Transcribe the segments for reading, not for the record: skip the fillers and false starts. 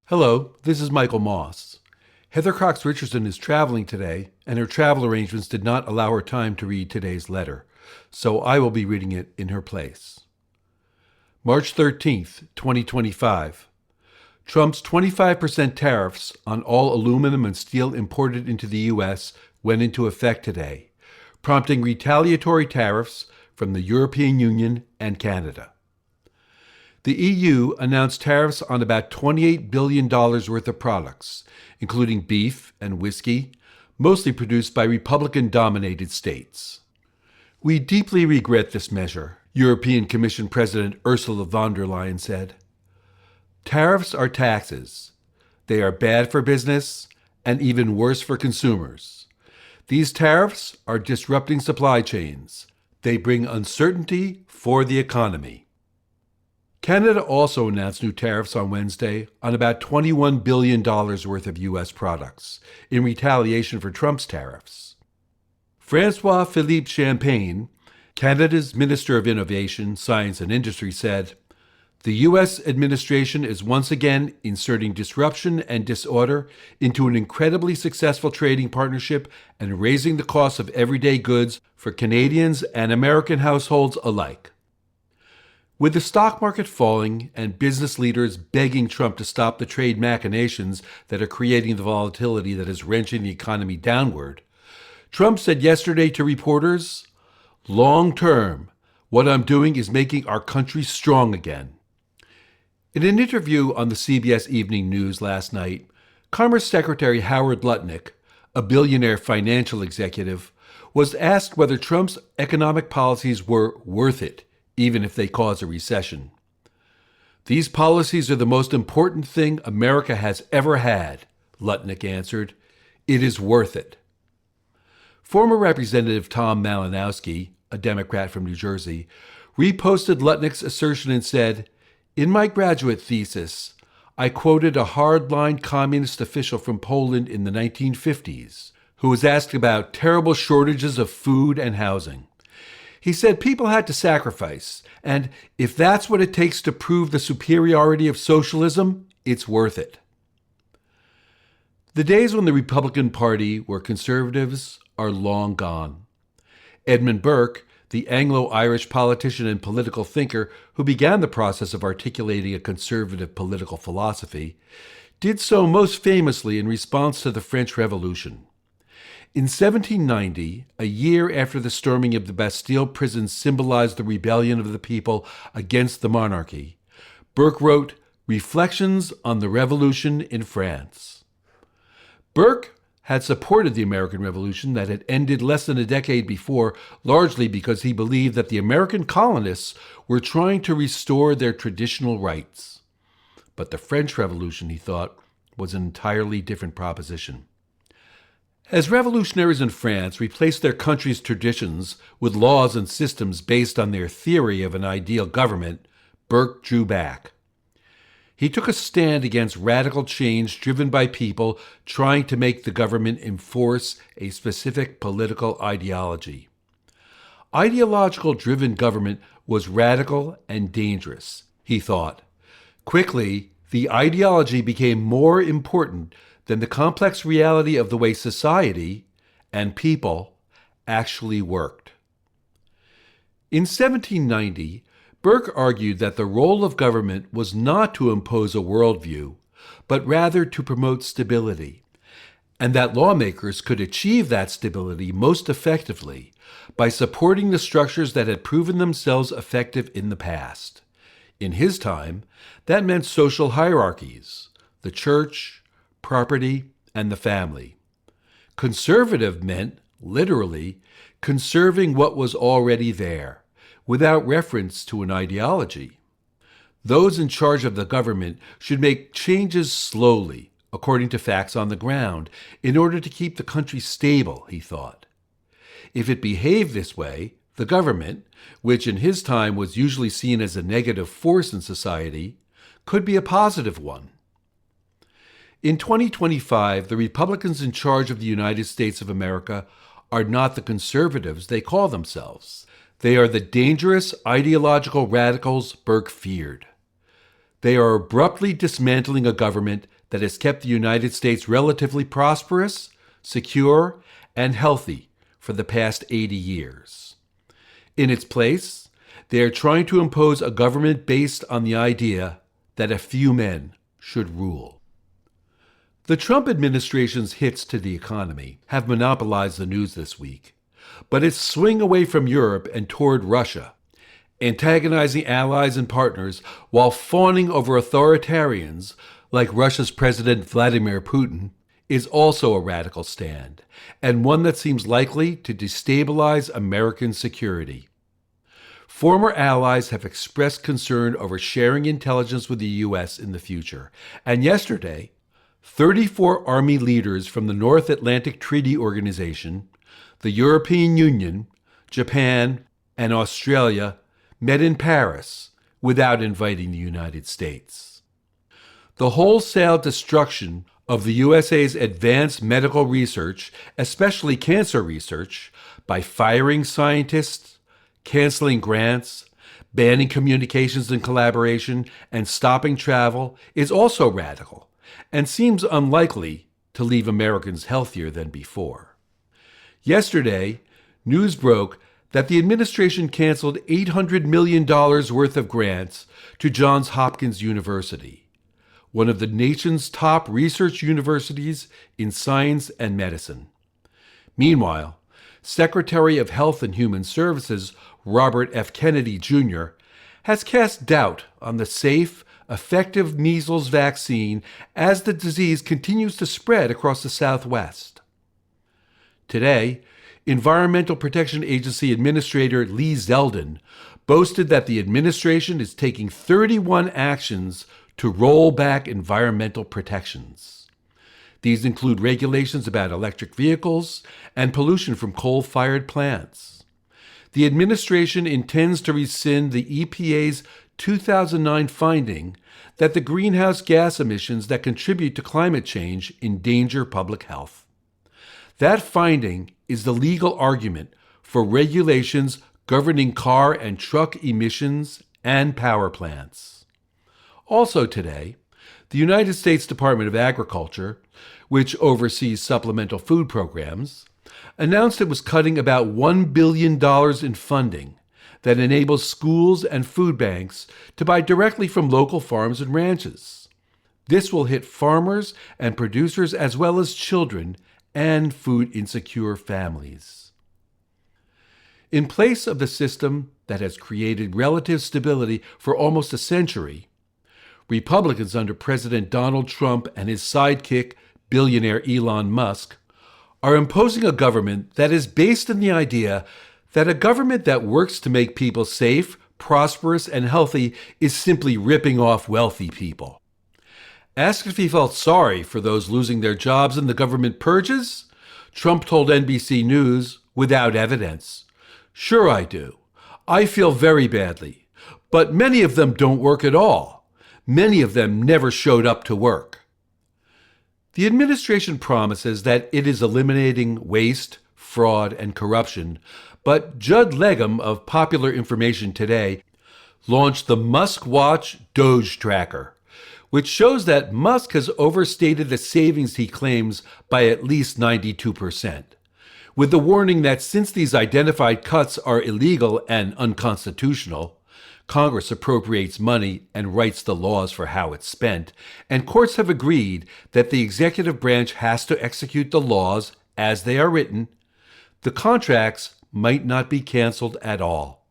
Hello, this is Michael Moss. Heather Cox Richardson is traveling today, and her travel arrangements did not allow her time to read today's letter, so I will be reading it in her place. March 13th, 2025. Trump's 25% tariffs on all aluminum and steel imported into the U.S. went into effect today, prompting retaliatory tariffs from the European Union and Canada. The EU announced tariffs on about $28 billion worth of products, including beef and whiskey, mostly produced by Republican-dominated states. We deeply regret this measure, European Commission President Ursula von der Leyen said. Tariffs are taxes. They are bad for business and even worse for consumers. These tariffs are disrupting supply chains. They bring uncertainty for the economy. Canada also announced new tariffs on Wednesday on about $21 billion worth of U.S. products, in retaliation for Trump's tariffs. François-Philippe Champagne, Canada's Minister of Innovation, Science and Industry, said, "The U.S. administration is once again inserting disruption and disorder into an incredibly successful trading partnership and raising the cost of everyday goods for Canadians and American households alike." With the stock market falling and business leaders begging Trump to stop the trade machinations that are creating the volatility that is wrenching the economy downward, Trump said yesterday to reporters, "Long term, what I'm doing is making our country strong again." In an interview on the CBS Evening News last night, Commerce Secretary Howard Lutnick, a billionaire financial executive, was asked whether Trump's economic policies were worth it, even if they cause a recession. "These policies are the most important thing America has ever had," Lutnick answered. "It is worth it." Former Representative Tom Malinowski, a Democrat from New Jersey, reposted Lutnick's assertion and said, "In my graduate thesis, I quoted a hardline communist official from Poland in the 1950s who was asked about terrible shortages of food and housing. He said people had to sacrifice, and if that's what it takes to prove the superiority of socialism, it's worth it." The days when the Republican Party were conservatives are long gone. Edmund Burke, the Anglo-Irish politician and political thinker who began the process of articulating a conservative political philosophy, did so most famously in response to the French Revolution. In 1790, a year after the storming of the Bastille prison symbolized the rebellion of the people against the monarchy, Burke wrote Reflections on the Revolution in France. Burke had supported the American Revolution that had ended less than a decade before, largely because he believed that the American colonists were trying to restore their traditional rights. But the French Revolution, he thought, was an entirely different proposition. As revolutionaries in France replaced their country's traditions with laws and systems based on their theory of an ideal government, Burke drew back. He took a stand against radical change driven by people trying to make the government enforce a specific political ideology. Ideological-driven government was radical and dangerous, he thought. Quickly, the ideology became more important than the complex reality of the way society and people actually worked. In 1790, Burke argued that the role of government was not to impose a worldview, but rather to promote stability, and that lawmakers could achieve that stability most effectively by supporting the structures that had proven themselves effective in the past. In his time, that meant social hierarchies, the church, property, and the family. Conservative meant, literally, conserving what was already there, without reference to an ideology. Those in charge of the government should make changes slowly, according to facts on the ground, in order to keep the country stable, he thought. If it behaved this way, the government, which in his time was usually seen as a negative force in society, could be a positive one. In 2025, the Republicans in charge of the United States of America are not the conservatives they call themselves. They are the dangerous ideological radicals Burke feared. They are abruptly dismantling a government that has kept the United States relatively prosperous, secure, and healthy for the past 80 years. In its place, they are trying to impose a government based on the idea that a few men should rule. The Trump administration's hits to the economy have monopolized the news this week, but its swing away from Europe and toward Russia, antagonizing allies and partners while fawning over authoritarians like Russia's President Vladimir Putin, is also a radical stand, and one that seems likely to destabilize American security. Former allies have expressed concern over sharing intelligence with the U.S. in the future, and yesterday, 34 Army leaders from the North Atlantic Treaty Organization, the European Union, Japan, and Australia met in Paris without inviting the United States. The wholesale destruction of the USA's advanced medical research, especially cancer research, by firing scientists, canceling grants, banning communications and collaboration, and stopping travel is also radical and seems unlikely to leave Americans healthier than before. Yesterday, news broke that the administration canceled $800 million worth of grants to Johns Hopkins University, one of the nation's top research universities in science and medicine. Meanwhile, Secretary of Health and Human Services Robert F. Kennedy Jr. has cast doubt on the safe, effective measles vaccine as the disease continues to spread across the Southwest. Today, Environmental Protection Agency Administrator Lee Zeldin boasted that the administration is taking 31 actions to roll back environmental protections. These include regulations about electric vehicles and pollution from coal-fired plants. The administration intends to rescind the EPA's 2009 finding that the greenhouse gas emissions that contribute to climate change endanger public health. That finding is the legal argument for regulations governing car and truck emissions and power plants. Also today, the United States Department of Agriculture, which oversees supplemental food programs, announced it was cutting about $1 billion in funding that enables schools and food banks to buy directly from local farms and ranches. This will hit farmers and producers as well as children and food-insecure families. In place of the system that has created relative stability for almost a century, Republicans under President Donald Trump and his sidekick, billionaire Elon Musk, are imposing a government that is based in the idea that a government that works to make people safe, prosperous, and healthy is simply ripping off wealthy people. Asked if he felt sorry for those losing their jobs in the government purges, Trump told NBC News, without evidence, "Sure I do. I feel very badly. But many of them don't work at all. Many of them never showed up to work." The administration promises that it is eliminating waste, fraud, and corruption, but Judd Legum of Popular Information Today launched the Musk Watch Doge tracker, which shows that Musk has overstated the savings he claims by at least 92%, with the warning that since these identified cuts are illegal and unconstitutional, Congress appropriates money and writes the laws for how it's spent, and courts have agreed that the executive branch has to execute the laws as they are written, the contracts might not be canceled at all.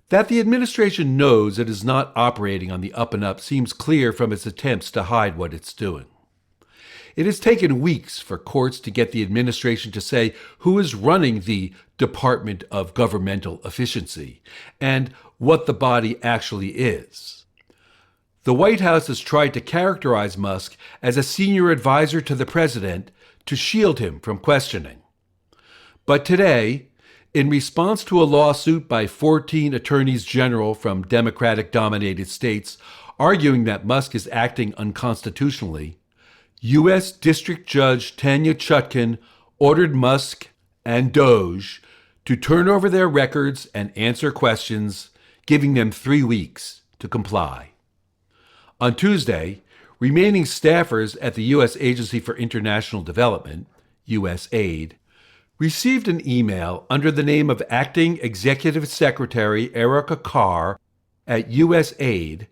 That the administration knows it is not operating on the up and up seems clear from its attempts to hide what it's doing. It has taken weeks for courts to get the administration to say who is running the Department of Governmental Efficiency and what the body actually is. The White House has tried to characterize Musk as a senior advisor to the president to shield him from questioning. But today, in response to a lawsuit by 14 attorneys general from Democratic-dominated states arguing that Musk is acting unconstitutionally, U.S. District Judge Tanya Chutkan ordered Musk and Doge to turn over their records and answer questions, giving them 3 weeks to comply. On Tuesday, Remaining staffers at the U.S. Agency for International Development, USAID, received an email under the name of Acting Executive Secretary Erica Carr at USAID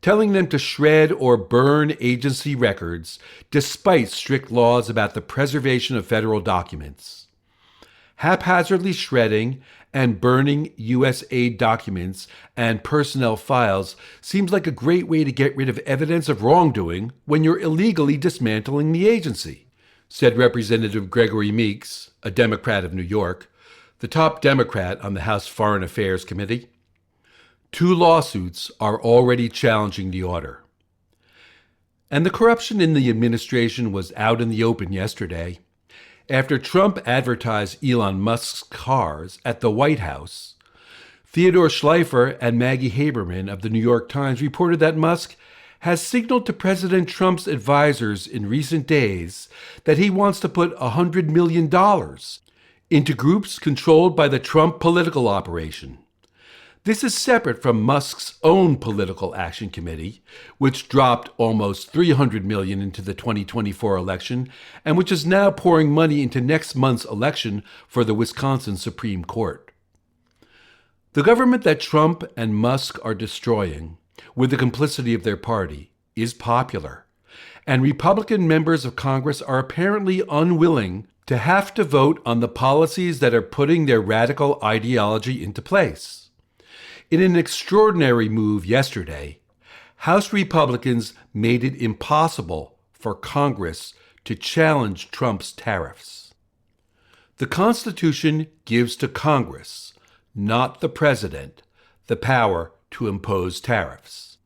telling them to shred or burn agency records despite strict laws about the preservation of federal documents. Haphazardly shredding and burning USAID documents and personnel files seems like a great way to get rid of evidence of wrongdoing when you're illegally dismantling the agency, said Representative Gregory Meeks, a Democrat of New York, the top Democrat on the House Foreign Affairs Committee. 2 lawsuits are already challenging the order. And the corruption in the administration was out in the open yesterday. After Trump advertised Elon Musk's cars at the White House, Theodore Schleifer and Maggie Haberman of the New York Times reported that Musk has signaled to President Trump's advisors in recent days that he wants to put $100 million into groups controlled by the Trump political operation. This is separate from Musk's own Political Action Committee, which dropped almost $300 million into the 2024 election and which is now pouring money into next month's election for the Wisconsin Supreme Court. The government that Trump and Musk are destroying, with the complicity of their party, is popular, and Republican members of Congress are apparently unwilling to have to vote on the policies that are putting their radical ideology into place. In an extraordinary move yesterday, House Republicans made it impossible for Congress to challenge Trump's tariffs. The Constitution gives to Congress, not the President, the power to impose tariffs.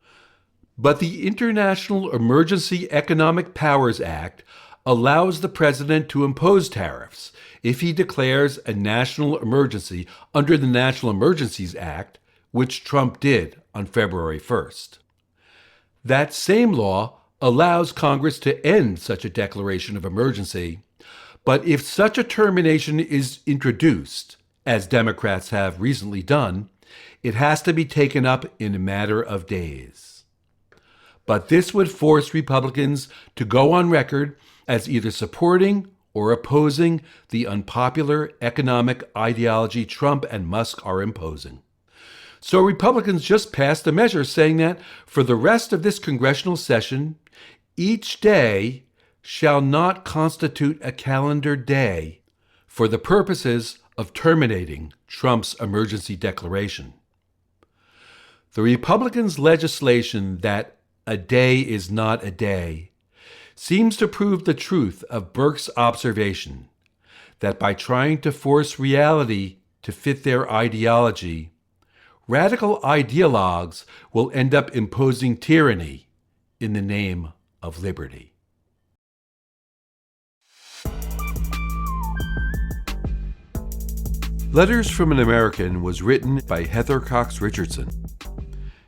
But the International Emergency Economic Powers Act allows the President to impose tariffs if he declares a national emergency under the National Emergencies Act, which Trump did on February 1st. That same law allows Congress to end such a declaration of emergency, but if such a termination is introduced, as Democrats have recently done, it has to be taken up in a matter of days. But this would force Republicans to go on record as either supporting or opposing the unpopular economic ideology Trump and Musk are imposing. So Republicans just passed a measure saying that for the rest of this congressional session, each day shall not constitute a calendar day for the purposes of terminating Trump's emergency declaration. The Republicans' legislation that a day is not a day seems to prove the truth of Burke's observation that by trying to force reality to fit their ideology, radical ideologues will end up imposing tyranny in the name of liberty. Letters from an American was written by Heather Cox Richardson.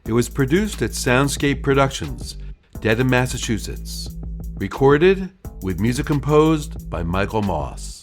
It was produced at Soundscape Productions, Dedham, Massachusetts. Recorded with music composed by Michael Moss.